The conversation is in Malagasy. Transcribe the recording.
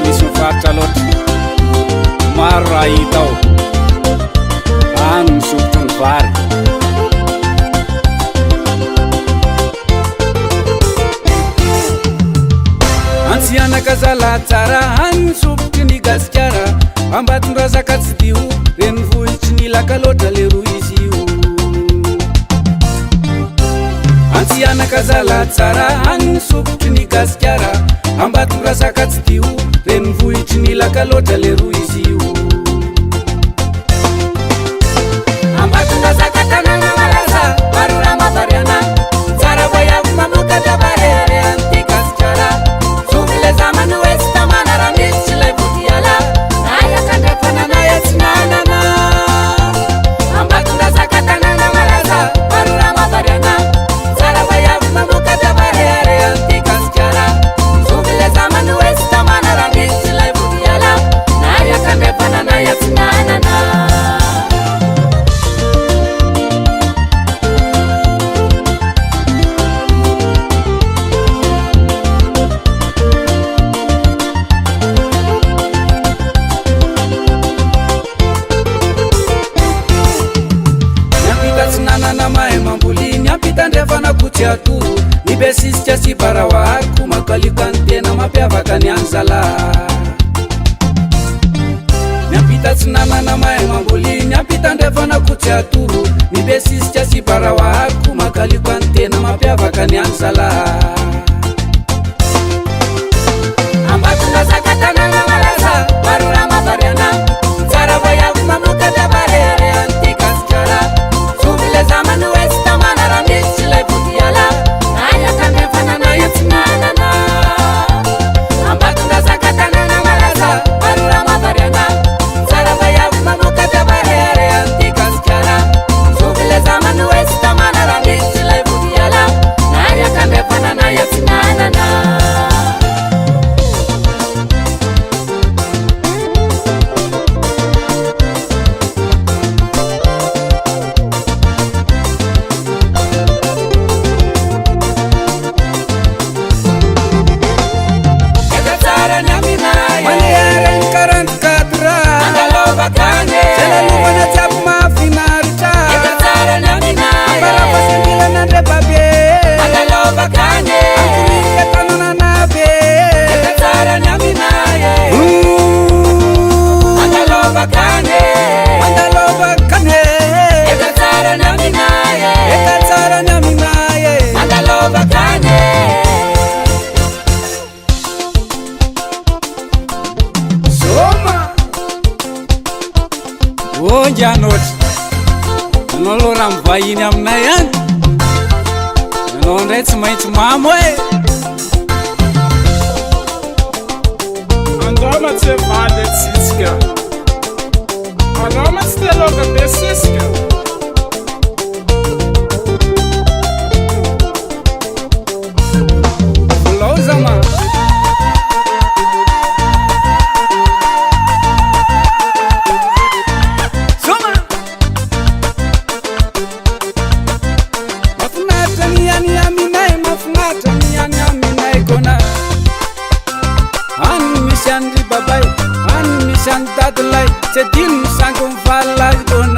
misy mifaritra loatra maro raha hita ao any misokotry ny vary antsianaka zala tsara any misokotry ny gasikara ambaton-drazaka tsy dio reny vohitry ny laka loatra le ro izy io antsianaka zala tsara any misokotry ny gasikara ambaton-drazaka tsy dio reny vohitry ny laka loatra le ro izy io ambaton-drazaka tanàna malaza marora mavariana tsara voiavo mamokatra barery anty gasikara zovile zamany oesy tamana raha misy tsy lay votiala nayakandrefanana etsinanana ambaton-drazaka tanàna malaza marora mavariana tsara voiavo mamokatra barery anty gasikara zovile zamany oesy tamana raha misy tsy lay votiala nayakandrefanana etsinanana atoro ny besisika sy barahoariko makaliko any tena mampiavaka ny any zala miampita tsy nanana mahay mamboly ny ampitandrefana kotsy atoro ny besisika sy barahoariko makaliko any tena mampiavaka ny any zala ambaton-drazaka tanàna malaza marora mavariana tsara voiavo mamokatra barery anty gasikara zovile zamany oesy tamana raha misy tsy lay votiala nayakandrefanana etsinanana ambaton-drazaka tanàna malaza marora mavariana tsara voiavo mamokatra barery anty gasikara zovile zamany oesy tamana raha misy tsy lay votiala nayakandrefanana etsinanana onjanotry anao lo raha mivahiny aminay any anao ndray tsy maintsy mamo e andoma tsy vady atsitsika andoma tsy teloka besisika volaozama babay any misy any dadilay tsy adino misango mivalilay dona